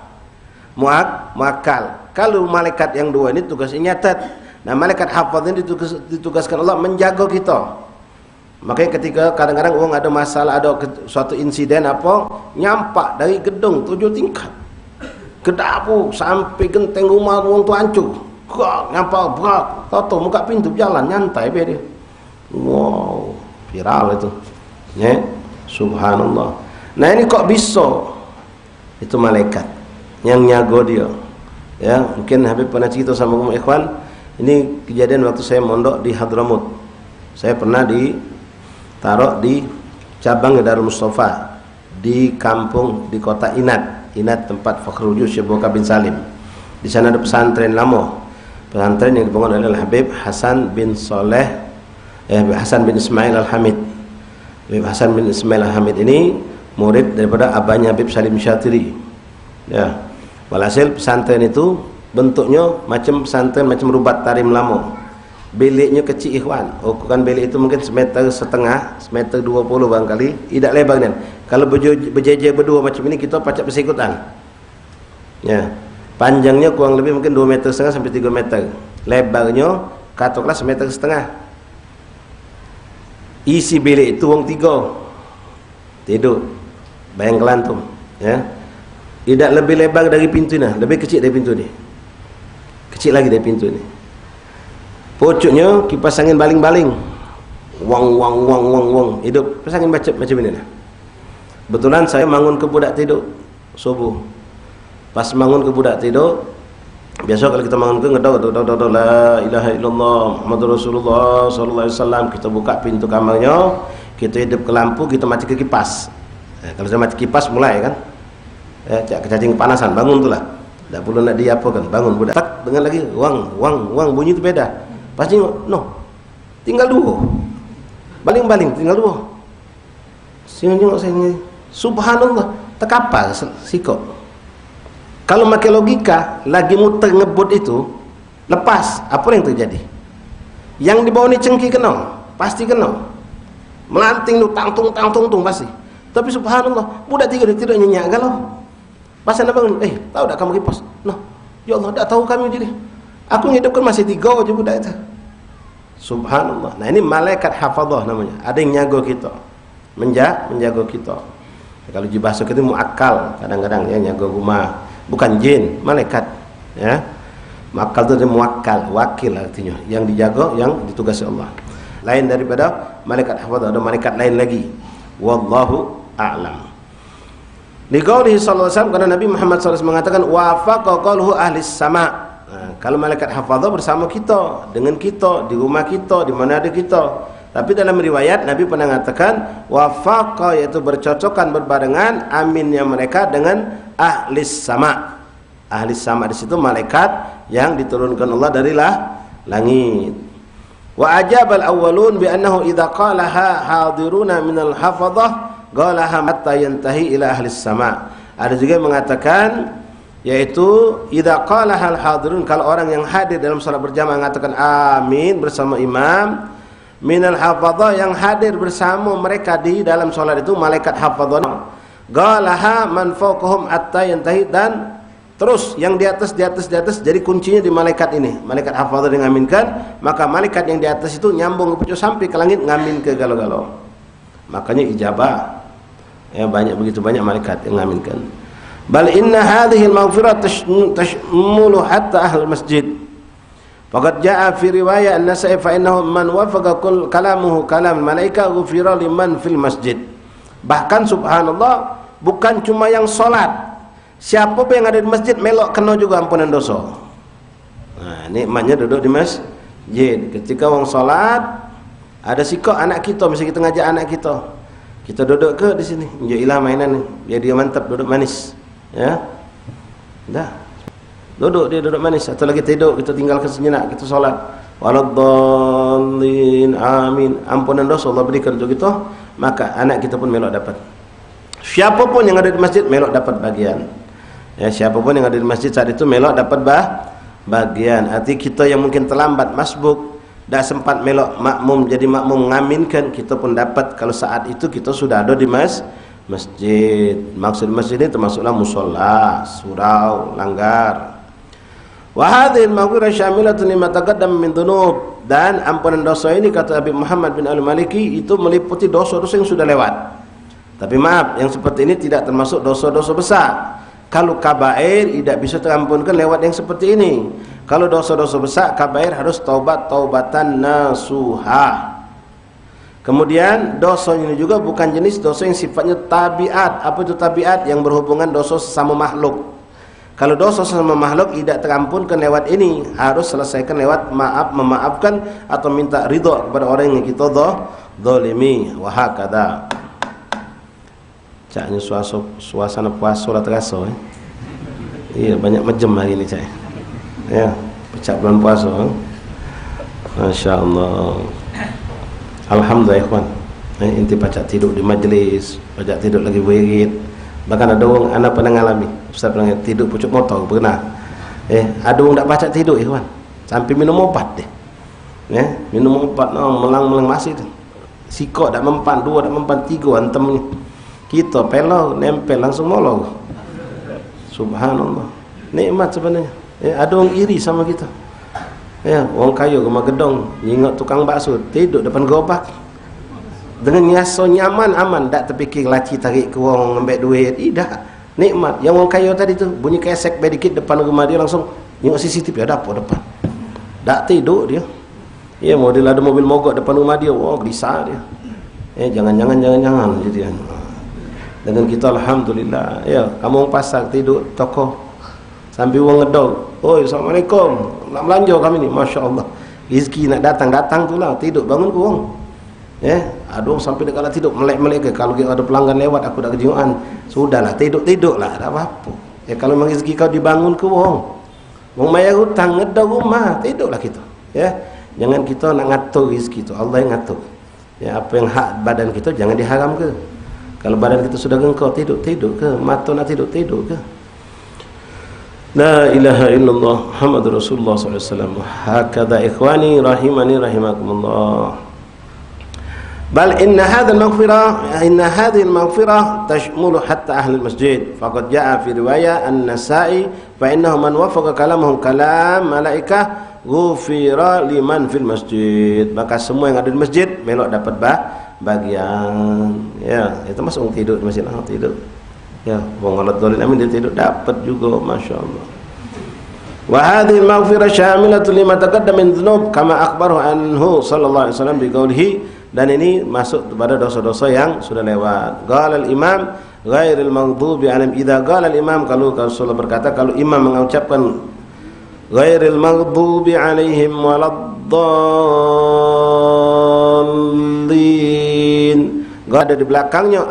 Muakkal. Kalau malaikat yang dua ini tugasnya nyatat. Nah, malaikat hafadhah ini ditugaskan Allah menjaga kita. Makanya ketika kadang-kadang orang ada masalah, ada suatu insiden apa, nyampak dari gedung 7 tingkat ke dapur sampai genteng rumah orang tu hancur. Nyampak berat, tahu muka pintu jalan nyantai be dia. Wow, viral itu. Ya, subhanallah. Nah, ini kok bisa? Itu malaikat yang nyago dia. Ya, mungkin Habib pernah cerita sama kamu ikhwan. Ini kejadian waktu saya mondok di Hadramut. Saya pernah ditaruh di cabang Darul Mustafa di kampung di kota Inat tempat Fakhrul Wujud Syekh Bakar bin Salim. Di sana ada pesantren lama, pesantren yang dibangun oleh Habib Hasan bin Hasan bin Ismail Al-Hamid. Habib Hasan bin Ismail Al-Hamid ini murid daripada abahnya Habib Salim Syatiri. Ya, walhasil pesantren itu bentuknya macam pesantren, macam rubat tarim lama. Biliknya kecil ikhwan. Ukuran bilik itu mungkin 1,5 meter, 1,20 meter barangkali. Tidak lebar kan. Kalau berjejer berdua macam ini kita pacak bersikutan. Ya. Panjangnya kurang lebih mungkin 2,5 meter sampai 3 meter. Lebarnya katakanlah 1,5 meter. Isi bilik itu orang 3 tidur. Bayangkan antum, ya. Tidak lebih lebar dari pintu ni, lebih kecil dari pintu ni. Kecil lagi dari pintu ni. Pucuknya kipas angin baling-baling. Wang. Hidup. Kipas angin macam ini lah. Betulan saya bangun ke budak tidur subuh. Pas bangun ke budak tidur, biasa kalau kita bangun ke ngedau la ilaha illallah Muhammadur Rasulullah sallallahu alaihi wasallam, kita buka pintu kamarnya, kita hidup ke lampu, kita mati ke kipas. Kalau sudah mati kipas mulai kan. Cacing kepanasan, bangun tu lah. Tak perlu nak diapakan, bangun budak. Tak dengar lagi wang bunyi tu beda. Pasti no, tinggal 2. Baling-baling tinggal 2. Sini subhanallah, terkapar sikok. Kalau pakai logika, lagi muter ngebut itu, lepas, apa yang terjadi? Yang di bawah ni cengki kena, pasti kena. Melanting tu tangtung pasti. Tapi subhanallah, budak 3 dia tidak nyenyak galau. Pas anda bangun, tahu tak kamu kipas? No, ya Allah, tak tahu kami jadi. Aku ngidupkan masih 3 je budak itu. Subhanallah. Nah, ini malaikat hafadhah namanya. Ada yang nyago kita, menjaga kita. Kalau di bahasa kita muakkal, kadang-kadang ya nyago rumah, bukan jin, malaikat. Ya, muakkal itu dia muakkal, wakil artinya, yang dijaga, yang ditugasi Allah. Lain daripada malaikat hafadhah, ada malaikat lain lagi. Wallahu a'lam. Di qaulihi sallallahu alaihi wasallam, karena Nabi Muhammad sallallahu alaihi wasallam mengatakan wafaqa qauluhu ahli sama'. Kalau malaikat hafazah bersama kita, dengan kita, di rumah kita, di mana ada kita. Tapi dalam riwayat Nabi pernah mengatakan wafaqa, yaitu bercocokan, berbarengan aminnya mereka dengan ahli sama'. Ahli sama' di situ malaikat yang diturunkan Allah dari langit. Wa ajabal awwalun bi annahu idza qalaha hadiruna minal hafazah qalaha hatta yantahi ila ahli sama'. Ada juga yang mengatakan, yaitu idza qalaha al-hadirun, kalau orang yang hadir dalam salat berjamaah mengatakan amin bersama imam, minal hafazah, yang hadir bersama mereka di dalam salat itu malaikat hafazah, qalaha man fawqahum hatta yantahi, dan terus yang di atas jadi kuncinya di malaikat ini. Malaikat hafazah yang ngaminkan, maka malaikat yang di atas itu nyambung ke pucuk sampai ke langit ngamin ke galau-galau. Makanya ijabah. Ya, begitu banyak malaikat yang ngaminkan. Bal inna hadhihi al-maghfirah tashmulu hatta ahli masjid. Faqad jaa fi riwayat an-Nasa'i fa innahu man wafaqa kalamuhu kalam malaika ghufira liman fil masjid. Bahkan subhanallah, bukan cuma yang salat, siapa yang ada di masjid melok kena juga ampunan dosa. Nah, nikmatnya duduk di masjid. Ketika orang salat, ada sikap anak kita, mesti kita ngajak anak kita duduk ke di sini, jadilah mainan ni, biar dia mantap duduk manis. Ya, dah duduk manis. Atau lagi tidur, kita tinggalkan sejenak, kita solat waladdallin amin, ampunan dosa Allah berikan untuk kita, maka anak kita pun melok dapat. Siapapun yang ada di masjid melok dapat bagian. Ya, siapapun yang ada di masjid saat itu melok dapat bagian. Arti kita yang mungkin terlambat masbuk, dah sempat melok makmum jadi makmum ngaminkan, kita pun dapat kalau saat itu kita sudah ada di masjid. Maksud masjid ini termasuklah musola, surau, langgar. Wa hadhihi al-maghfirah syamilatun lima taqaddama min dhunub, dan ampunan dosa ini kata Habib Muhammad bin Al-Maliki itu meliputi dosa-dosa yang sudah lewat. Tapi maaf, yang seperti ini tidak termasuk dosa-dosa besar. Kalau kabair tidak bisa terampunkan lewat yang seperti ini. Kalau dosa-dosa besar, kabair harus taubatan nasuha. Kemudian dosa ini juga bukan jenis dosa yang sifatnya tabiat. Apa itu tabiat? Yang berhubungan dosa sesama makhluk. Kalau dosa sesama makhluk tidak terampunkan lewat ini, harus selesaikan lewat memaafkan atau minta ridha kepada orang yang kita zalimi. Wa hakadha. Caknya suasana puasa lah terasa. Iya, banyak macam hari ini cak. Ya, pecah bulan puasa. Masya Allah. Alhamdulillah ikhwan. Inti pacak tidur di majlis, pacak tidur lagi wirid. Bahkan ada orang anak pernah ngalami, Ustaz pernah tidur pucuk motor pernah. Ada orang tak pacak tidur ikhwan, sampai minum obat deh. Minum obat, melang masih tu. Sikok tak mempan, 2 tak mempan, 3 antemnya. Kita pelau, nempel langsung molor. Subhanallah. Nikmat sebenarnya. Ada orang iri sama kita. Orang kaya rumah gedong, ingat tukang bakso, tidur depan gerobak. Dengan nyaso nyaman, aman, tak terfikir laci tarik ke orang ambil duit. Tidak. Nikmat. Yang orang kaya tadi tu bunyi kesek bedikit depan rumah dia, langsung tengok CCTV ada apa depan. Tak tidur dia. Model ada mobil mogok depan rumah dia. Wah, gelisah dia. Jangan jadi dengan kita alhamdulillah. Kamu pasar tidur toko sambil orang ngedog, oi assalamualaikum, nak belanja kami ni, masya Allah, rezeki nak datang tu lah, tidur bangun ku orang. Aduh sampai dekat lah tidur melek ke, kalau ada pelanggan lewat aku dah kejuan, sudahlah tidur lah, tak apa-apa. Kalau memang rezeki kau dibangun ke orang bayar hutang, ngedog rumah, tidurlah kita. Jangan kita nak ngatur rezeki tu, Allah yang ngatur. Apa yang hak badan kita jangan diharam ke. Kalau badan kita sudah gengkau, tidur ke, mata nak tidur ke. La ilaha illallah Muhammadur Rasulullah sallallahu alaihi wasallam. Hakadha ikhwani rahimani rahimakumullah. Bal inna hadhihi al-maghfirah tashmulu hatta ahli al-masjid. Faqad jaa fi riwayah An-Nasa'i fa innahu man wafaqa kalamahum kalam malaikah ghufira liman fil masjid. Maka semua yang ada di masjid melok dapat bagian. Itu masuk tidur di masjid, tidur. Wong Allah dzalil amin dia tidur dapat juga, masyaallah. Wa hadhihi al-maghfirah syamilatun lima taqaddama min dzunub kama akhbarahu anhu sallallahu alaihi wasallam bi qawlihi, dan ini masuk kepada dosa-dosa yang sudah lewat. Qala al-imam ghairil maghdubi alaihim, idza qala al-imam, kalau Rasulullah berkata, kalau imam mengucapkan ghairil maghdubi alaihim waladdallin, ada di belakangnya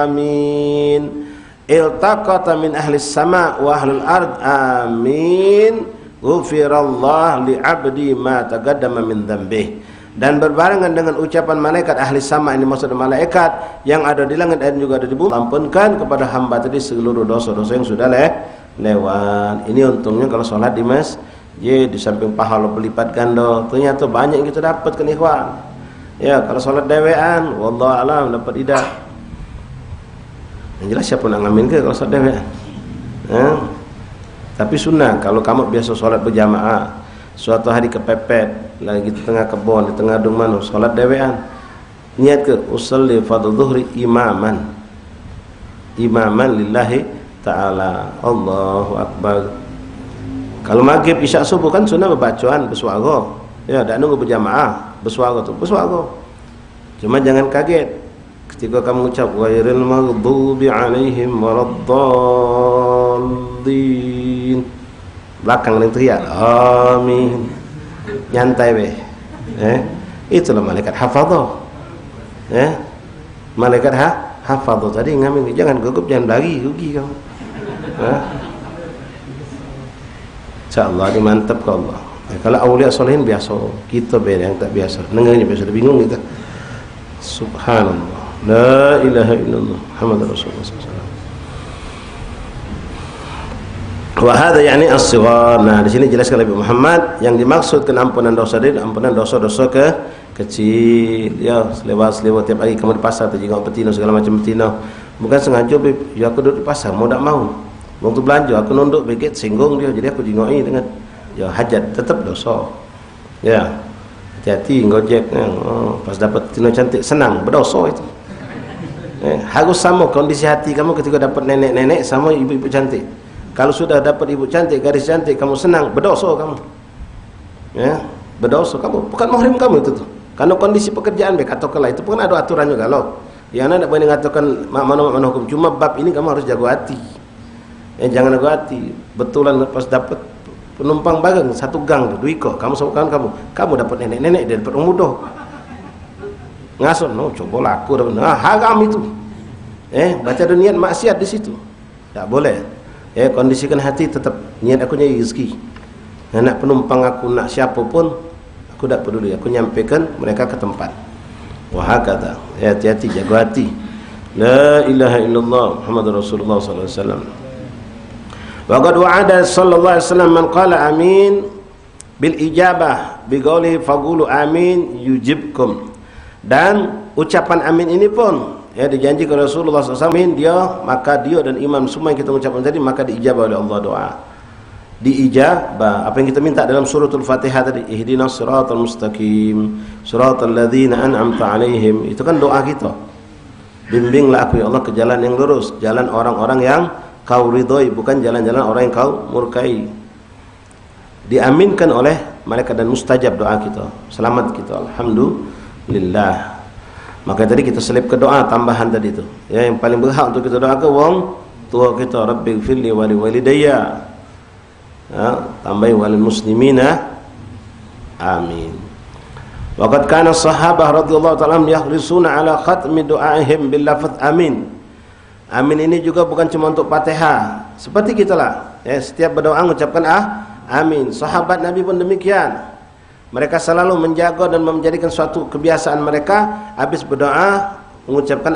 amin. Iltaqata min ahli sama wa ahlul ard amin ghufirallah li abdi ma taqaddama min dhanbih. Dan berbarengan dengan ucapan malaikat ahli sama, ini maksud malaikat yang ada di langit dan juga ada di bumi, ampunkan kepada hamba tadi seluruh dosa-dosa yang sudah lewat. Ini untungnya kalau sholat di masjid, di samping pahala berlipat ganda, ternyata banyak yang kita dapatkan ikhwan. Kalau sholat dewean, wallahu alam dapat tidak. Yang jelas siapa nak ngamin ke kalau sholat dewean? Tapi sunnah kalau kamu biasa sholat berjamaah, suatu hari kepepet lagi di tengah kebun, di tengah dumano, sholat dewean, niat ke usalli fardhu dhuhri imaman lillahi ta'ala, Allahu akbar. Kalau maghrib isya subuh kan sunnah berbacaan bersuara, tak nunggu berjamaah, bersuara tu bersuara. Cuma jangan kaget ketika kamu ucap ghairil maghdubi alaihim waladdallin, belakang yang teriak amin, nyantai itulah malaikat hafadzah. Malaikat hafadzah tadi ngamin, jangan gugup, jangan lari, rugi kau. InsyaAllah ini mantap ke Allah. Kalau awliya solehin biasa, kita beda yang tak biasa, dengarnya biasa, bingung kita. Subhanallah. La ilaha illallah Muhammadur Rasulullah SAW. Wa hadza yani as-sighar. Nah, di sini jelaskan Nabi Muhammad yang dimaksudkan ampunan dosa dia, ampunan dosa-dosa kecil. Ya, selewat tiap hari kamu di pasar terjengok betina segala macam betina. Bukan sengaja, ya aku duduk di pasar mau tak mau. Waktu belanja aku nunduk begitu singgung dia, jadi aku jengoi dengan ya hajat, tetap dosa. Ya. Hati-hati gojek pas dapat betina cantik senang, berdosa itu. Harus sama kondisi hati kamu ketika dapat nenek-nenek sama ibu-ibu cantik. Kalau sudah dapat ibu cantik, gadis cantik, kamu senang, berdosa kamu. Ya, berdosa kamu, bukan muhrim kamu itu tuh. Karena kondisi pekerjaan baik atau kalah itu pun ada aturan juga loh. Yang anda tidak boleh mengatakan mana hukum. Cuma bab ini kamu harus jago hati. Jangan jago hati. Betulan pas dapat penumpang bareng satu gang tuh, duiko, kamu sama kamu dapat nenek-nenek, dia dapat orang muda. Ngason, no, coba laku, haram itu. Baca ada niat maksiat di situ, tak boleh. Kondisikan hati tetap niat aku nyari rezeki. Nak penumpang aku, nak siapa pun aku tak peduli, aku nyampaikan mereka ke tempat. Wah kata, hati-hati, jaga hati. La ilaha illallah Muhammadur Rasulullah sallallahu alaihi wasallam. Wa qad wa'ada sallallahu alaihi wasallam man qala amin bil ijabah bi qawli faqulu amin yujibkum. Dan ucapan amin ini pun dijanjikan Rasulullah SAW, maka dia dan imam semua yang kita ucapkan tadi maka diijabah oleh Allah doa. Diijabah apa yang kita minta dalam suratul Fatihah tadi, ihdinas siratal mustaqim siratal ladzina an'amta alaihim, itu kan doa kita. Bimbinglah aku ya Allah ke jalan yang lurus, jalan orang-orang yang kau ridhoi, bukan jalan-jalan orang yang kau murkai. Diaminkan oleh malaikat dan mustajab doa kita, selamat kita, alhamdulillah. Maka tadi kita selip ke doa tambahan tadi itu. Ya, yang paling berhak untuk kita doakan wong tua kita, Rabbighfirli wa li walidayya. Ya, tambahi walil muslimina. Amin. Waqad kana sahabah radhiyallahu ta'ala yahrisuna ala khatmi du'aihim bil lafaz amin. Amin ini juga bukan cuma untuk Fatihah. Seperti kita lah. Setiap berdoa mengucapkan amin. Sahabat Nabi pun demikian. Mereka selalu menjaga dan menjadikan suatu kebiasaan mereka habis berdoa mengucapkan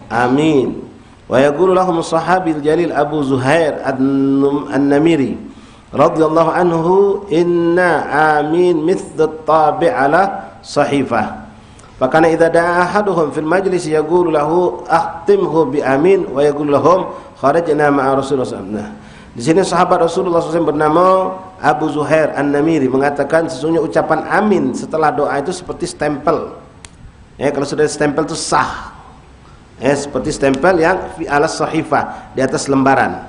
amin. Wa yaqulu lahum sahabil jalil Abu Zuhair An-Namiri radhiyallahu anhu, inna amin mithlu tabi' ala sahifah. Fakana idza da'a ahaduhum fil majlis yaqulu lahu akhtimhu bi amin wa yaqulu lahum kharajna ma'a Rasulullah sallallahu alaihi wasallam. Di sini sahabat Rasulullah SAW bernama Abu Zuhair An-Namiri mengatakan sesungguhnya ucapan amin setelah doa itu seperti stempel. Kalau sudah stempel itu sah. Seperti stempel yang fi alas sahifah, di atas lembaran.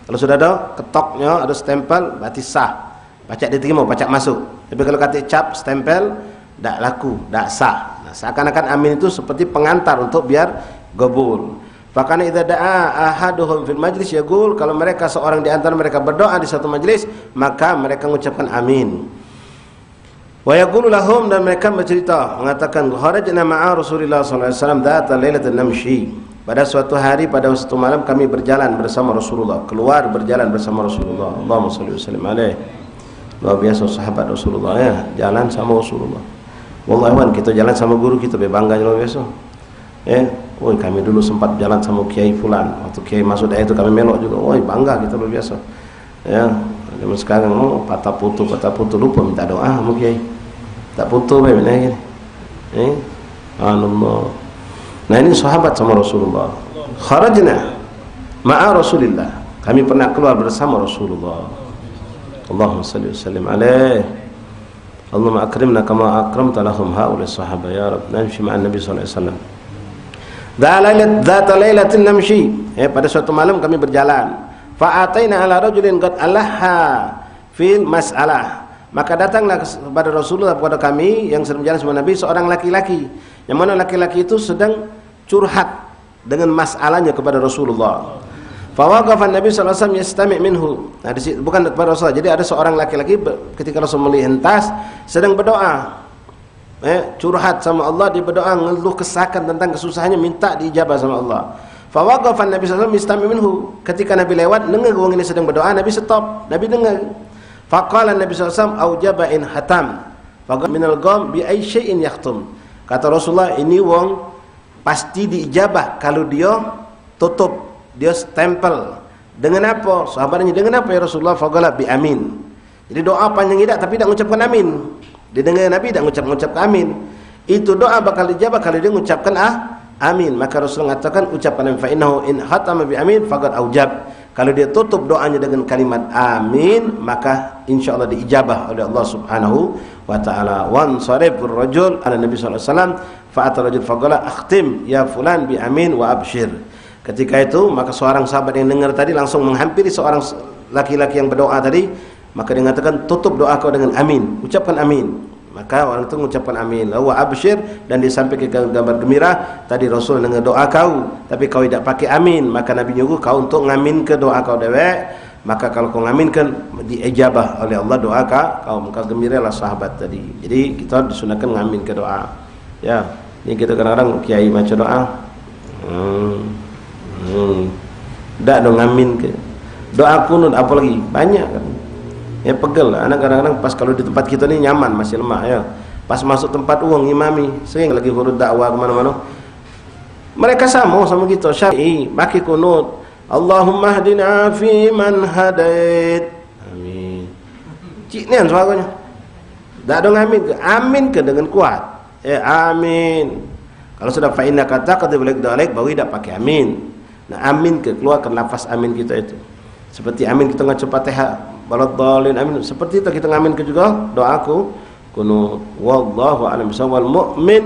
Kalau sudah ada ketoknya, ada stempel, berarti sah. Pacak diterima, pacak masuk. Tapi kalau kata cap stempel, tak laku, tak sah. Nah, seakan-akan amin itu seperti pengantar untuk biar gabul. Fakana idza da'a ahaduhum fil majlis yaqul, kalau mereka seorang di antara mereka berdoa di satu majlis, maka mereka mengucapkan amin. Wa yaqulu lahum, dan mereka bercerita mengatakan kharajna ma'a Rasulillah sallallahu alaihi wasallam dzata lailatin namshi. Pada suatu hari, pada suatu malam kami berjalan bersama Rasulullah, keluar berjalan bersama Rasulullah. Allahumma shalli wa sallim alaihi. Luar biasa sahabat Rasulullah ya, jalan sama Rasulullah. Wallahi kita jalan sama guru kita bangga luar biasa. Kami dulu sempat jalan sama Kiai Fulan. Waktu Kiai masuk daerah itu kami melok juga. Bangga kita luar biasa. Ya, zaman sekarang patah putu lupa minta doa sama Kiai. Tak putu begini. Allah. Nah ini sahabat sama Rasulullah. Kharajna ma'a Rasulillah. Kami pernah keluar bersama Rasulullah. Allahumma salli wa sallim alaihi. Allahumma akrimna kama akramta lahum haula sahabah ya Rabb. Namshi ma'an Nabi sallallahu alaihi wasallam. Dzata lailatin namshi. Pada suatu malam kami berjalan. Fa'ataina ala rajulin qad alaha fil mas'alah. Maka datanglah kepada Rasulullah, kepada kami yang sedang berjalan sama Nabi, seorang laki-laki. Yang mana laki-laki itu sedang curhat dengan masalahnya kepada Rasulullah. Fawaqafa Nabi sallallahu alaihi wasallam yastami' minhu. Nah, bukan kepada Rasulullah. Jadi ada seorang laki-laki ketika Rasul melintas sedang berdoa. Curhat sama Allah, dia berdoa ngeluh kesakan tentang kesusahannya, minta diijabah sama Allah. Fawaqafa Nabi sallallahu alaihi wasallam minhu. Ketika Nabi lewat, dengar orang ini sedang berdoa, Nabi stop. Nabi dengar. Faqala Nabi sallallahu alaihi wasallam aujaba in hatam. Faqala minal gham bi ay syai'in yahtum. Kata Rasulullah, ini wong pasti diijabah kalau dia tutup, dia stempel. Dengan apa? Sahabatnya, dengan apa ya Rasulullah? Faqala bi amin. Jadi doa panjang tidak tapi tak mengucapkan amin. Dia dengar Nabi tak mengucapkan amin. Itu doa bakal dijabah kalau dia mengucapkan amin. Maka Rasulullah mengatakan ucapkan amin, fa innahu in khatama bi amin faqad aujab. Kalau dia tutup doanya dengan kalimat amin, maka insyaallah diijabah oleh Allah Subhanahu wa taala. Wan sarifur rajul ala Nabi sallallahu alaihi wasallam fa atar rajul faqala akhtim ya fulan bi amin wa abshir. Ketika itu maka seorang sahabat yang dengar tadi langsung menghampiri seorang laki-laki yang berdoa tadi, maka dia mengatakan tutup doa kau dengan amin, ucapkan amin. Maka orang itu mengucapkan amin, wa abshir, dan disampaikan gambar gembira. Tadi Rasul dengar doa kau, tapi kau tidak pakai amin, maka Nabi nyuruh kau untuk ngamin ke doa kau dewek. Maka kalau kau ngaminkan diijabah oleh Allah doa kau, maka gembiralah sahabat tadi. Jadi kita disunahkan ngamin ke doa. Ya, ini kita kadang-kadang kiai baca doa. Tak dong ngamin ke doa kunut, apalagi banyak kan. Ya pegel, anak kadang-kadang pas kalau di tempat kita ni nyaman, masih lemah ya. Pas masuk tempat uang imami, sering lagi huruf dakwah kemana-mana. Mereka sama kita, Syafi'i, maki kunut. Allahumma hdina fi man hadait. Amin. Cik ni suaranya. Tak ada amin ke? Amin ke dengan kuat. Amin. Kalau sudah fa inna kata qad balik dalek baru tidak pakai amin. Nah, amin ke keluarkan lafaz amin kita itu. Seperti amin kita ngaca Fatihah, baladhdallin amin. Seperti itu kita ngamin ke juga doaku kunut. Wallahu a'lam bissawab. Wal mu'min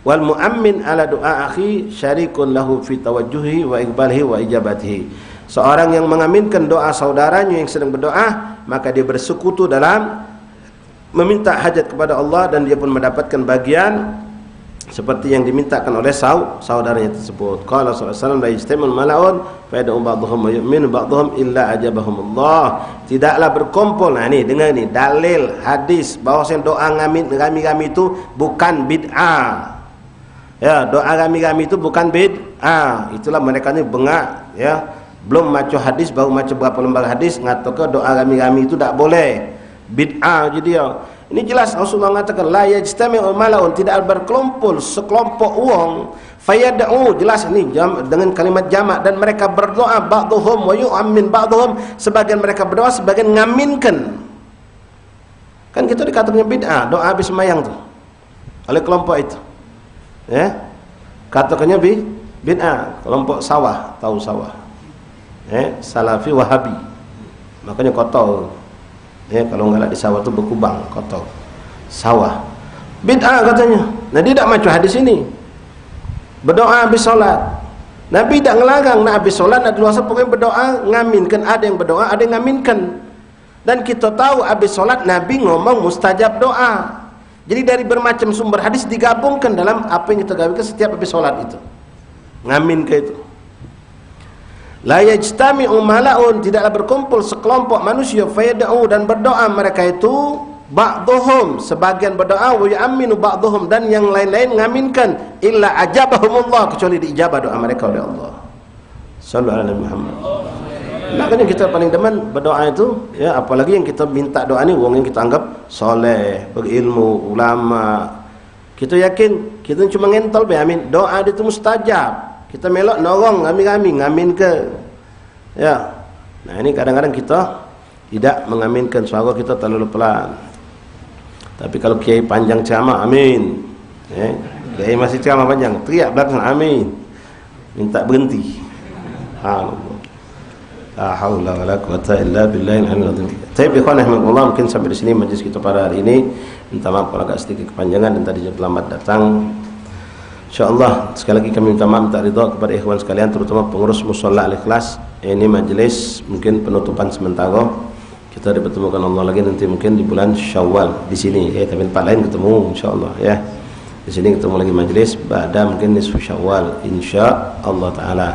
wal mu'ammin ala doa akhi syarikun lahu fi tawajjuhi wa iqbalihi wa ijabatihi. Seorang yang mengaminkan doa saudaranya yang sedang berdoa, maka dia bersekutu dalam meminta hajat kepada Allah, dan dia pun mendapatkan bagian seperti yang dimintakan oleh saudaranya tersebut. Qala sallallahu alaihi wasallam la yajtamul mala'un fa yad'u ba'dhum wa yu'minu ba'dhum illa ajabahumullah. Tidaklah berkumpul. Nah ni dengar ni dalil hadis bahwasanya doa ngamin kami itu bukan bid'ah. Ya, doa kami itu bukan bid'ah. Itulah mereka ni bengak ya. Belum maca hadis, baru maca berapa lembar hadis ngatakan doa kami itu tak boleh. Bid'ah jadi dia. Ini jelas Rasulullah mengatakan la yajtami'u mala'un, tidak berkelompok sekelompok uang fayad'u, jelas ini dengan kalimat jamak, dan mereka berdoa ba'dhum wa yu'min ba'dhum, sebagian mereka berdoa sebagian ngaminkan. Kan kita dikatakan bid'ah doa habis sembahyang tu oleh kelompok itu. Ya. Katakannya bid'ah kelompok sawah, tahu sawah. Salafi Wahabi. Makanya kotor. Kalau enggak di sawah tu berkubang, kotor. Sawah. Bid'ah katanya. Nah, dia tak macam hadis ini. Berdoa habis solat. Nabi tak ngelarang nak habis solat, nak keluar pokoknya berdoa, ngaminkan. Ada yang berdoa, ada yang ngaminkan. Dan kita tahu habis solat Nabi ngomong mustajab doa. Jadi dari bermacam sumber hadis digabungkan dalam apa yang kita gabungkan setiap habis solat itu. Ngamin ke itu. La yajtami'u mala'un, tidaklah berkumpul sekelompok manusia fayad'u, dan berdoa mereka itu ba'dhum, sebagian berdoa, wa yu'minu ba'dhum, dan yang lain-lain ngaminkan, illa ajabahumullah, kecuali diijabah doa mereka oleh Allah. Sallallahu alaihi Muhammad. Makanya kita paling demen berdoa itu ya, apalagi yang kita minta doa ni wong yang kita anggap soleh, berilmu, ulama. Kita yakin kita cuma ngentol be amin, doa dia itu mustajab. Kita melok norong kami ngamin ke. Ya. Nah, ini kadang-kadang kita tidak mengaminkan, suara kita terlalu pelan. Tapi kalau kiai panjang ceramah amin. Kiai masih ceramah panjang, teriak belakang amin. Minta berhenti. Subhanallah. La haula wala quwata illa billahil aliyyil azim. Baik, ikhwan rahimakumullah, mungkin sampai di sini majlis kita pada hari ini. Minta maaf kalau agak sedikit kepanjangan dan tadi terlambat datang. InsyaAllah sekali lagi kami minta maaf, minta ridha kepada ikhwan sekalian, terutama pengurus Musholla Al-Ikhlas. Ini majlis mungkin penutupan sementara. Kita dipertemukan Allah lagi nanti mungkin di bulan Syawal di sini. Tapi tempat lain ketemu insyaAllah ya. Di sini ketemu lagi majlis pada mungkin nisfu Syawal insyaAllah taala.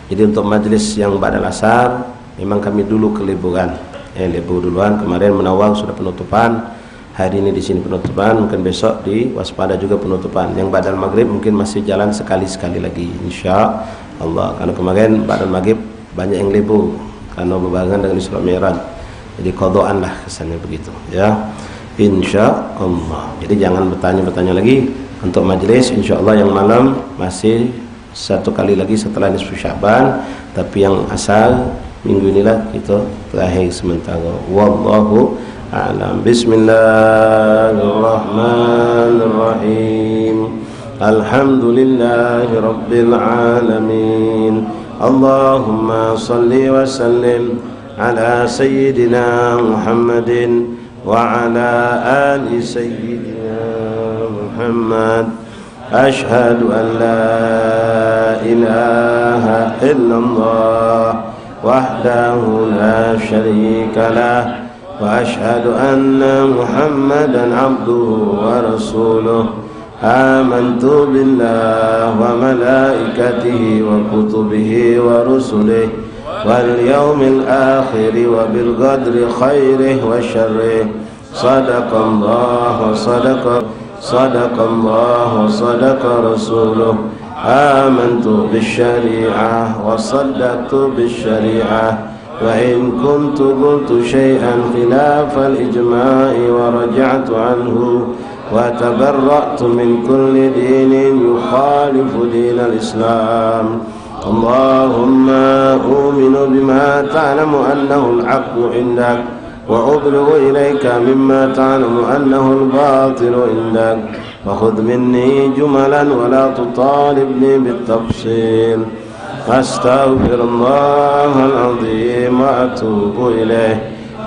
Jadi untuk majlis yang ba'dal asar memang kami dulu keliburan. Libur duluan, kemarin Menawang sudah penutupan. Hari ini di sini penutupan, mungkin besok di Waspada juga penutupan. Yang ba'dal maghrib mungkin masih jalan sekali-sekali lagi insyaallah. Karena kemarin ba'dal maghrib banyak yang libur karena berbarengan dengan Isra Mi'raj. Jadi qadhaan lah kesannya begitu ya. insya Allah. Jadi jangan bertanya-bertanya lagi. Untuk majelis insya Allah yang malam masih satu kali lagi setelah nisfu Sya'ban, tapi yang asal minggu inilah kita terakhir sementara. Wallahu a'lam. Bismillahirrahmanirrahim. Alhamdulillahi rabbil alamin. Allahumma salli wa sallim ala sayyidina Muhammadin wa ala ali sayyidina Muhammad. Ashhadu an la ilaha illallah wahdahu la syarika lah wa ashhadu anna Muhammadan abduhu wa rasuluh. Amantu billah wa malaikatihi wa kutubihi wa rusulihi wal yawmil akhir wa bil qadri khairihi wa syarrihi. Sadaqallah wa sadaqallah wa sadaqa rasuluh. Amantu bisyari'ah wa saddaqtu bisyari'ah. Wa in kuntu qultu syai'an khilafal ijma'i wa raja'tu anhu wa tabarra'tu min kulli dinin yukhalifu dinal Islam. Allahumma uminu bima ta'lamu annahu al-haqqu indak wa ublighu ilayka mimma ta'lamu annahu al-batilu indak. Fakhudh minni jumalan wa la tutalibni bit-tafsil. Astaghfirullahal azim wa atubu ilayh.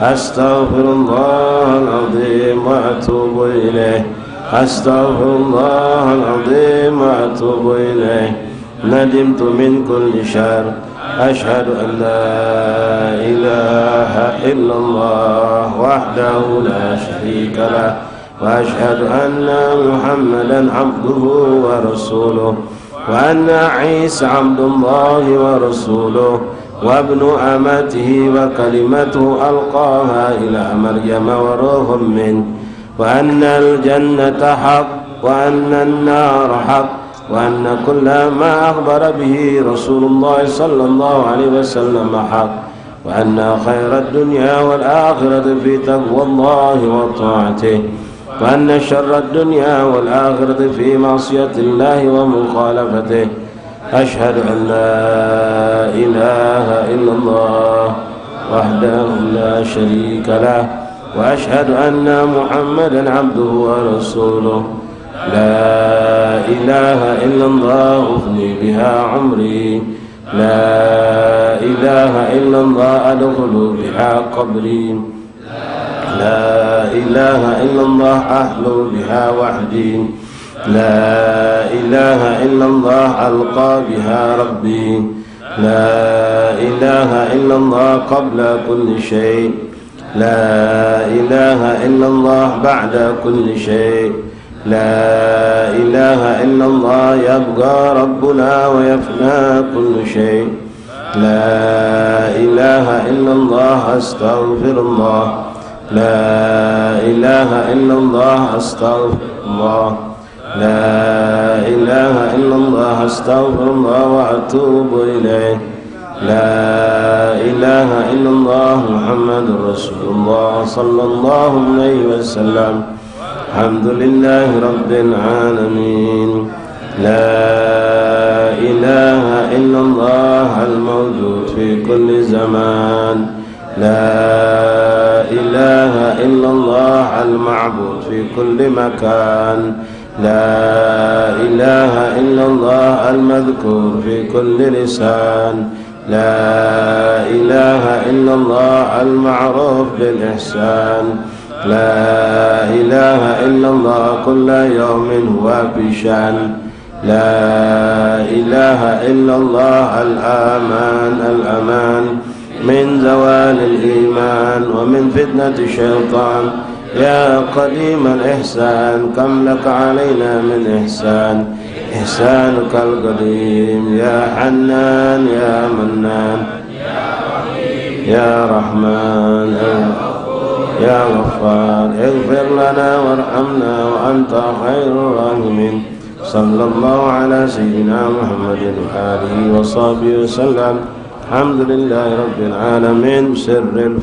Astaghfirullahal azim wa atubu ilayh. Astaghfirullahal azim wa atubu ilayh. Nadimtu min kulli syarr. Ashhadu an la ilaha illallah wahdahu la syarika lah wa ashhadu anna Muhammadan abduhu wa rasuluh wa anna Isa abdullahi wa rasuluh wa ibnu amatihi wa kalimatuhu alqaha ila Maryam wa ruhun min wa anna al-jannata haqq wa anna an-nara haqq wa anna kulla ma akhbara bihi Rasulullah sallallahu alaihi wasallam haqq wa anna khairat dunya wal akhirati fi taqwallahi wa ta'atihi wa anna syarrad dunya wal akhirati fi ma'siyatillahi wa mukhalafatihi. Ashhadu an la ilaha illallah wahdahu la syarika lah wa ashhadu anna Muhammadan abduhu wa rasuluh. La ilaha illallah ufni biha umri. La ilaha illallah adkhulu biha qabri. La ilaha illallah ahlu biha wahdi. La ilaha illallah alqa biha rabbi. La ilaha illallah qabla kulli shay. La ilaha illallah ba'da kulli shay. La ilaha illallah yabqa rabbuna wa yafna kullu shay. La ilaha illallah astaghfirullah. La ilaha illallah astaghfirullah. La ilaha illallah astaghfirullah wa atubu ilayh. La ilaha illallah Muhammadur Rasulullah sallallahu alaihi wasallam. Alhamdulillahi rabbil alamin. La ilaha illallah al-mawjud fi kulli zaman. La ilaha illallah al-ma'bud fi kulli makan. La ilaha illallah al-madhkur fi kulli lisan. La ilaha illallah al-ma'ruf bil ihsan. La ilaha illallah kulla yawmin huwa fi shan. La ilaha illallah al-aman al-aman min zawal al-iman wa min fitnati syaitan. Ya qadim al-ihsan kam laka alayna min ihsan. Ihsanuka al-qadim ya Hannan ya Mannan ya Rahman ya Ghaffar. Ighfir lana warhamna wa anta khairur rahimin. Sallallahu ala sayyidina Muhammadin wa alihi wa sahbihi wa sallam. Alhamdulillahi rabbil alamin. Sirril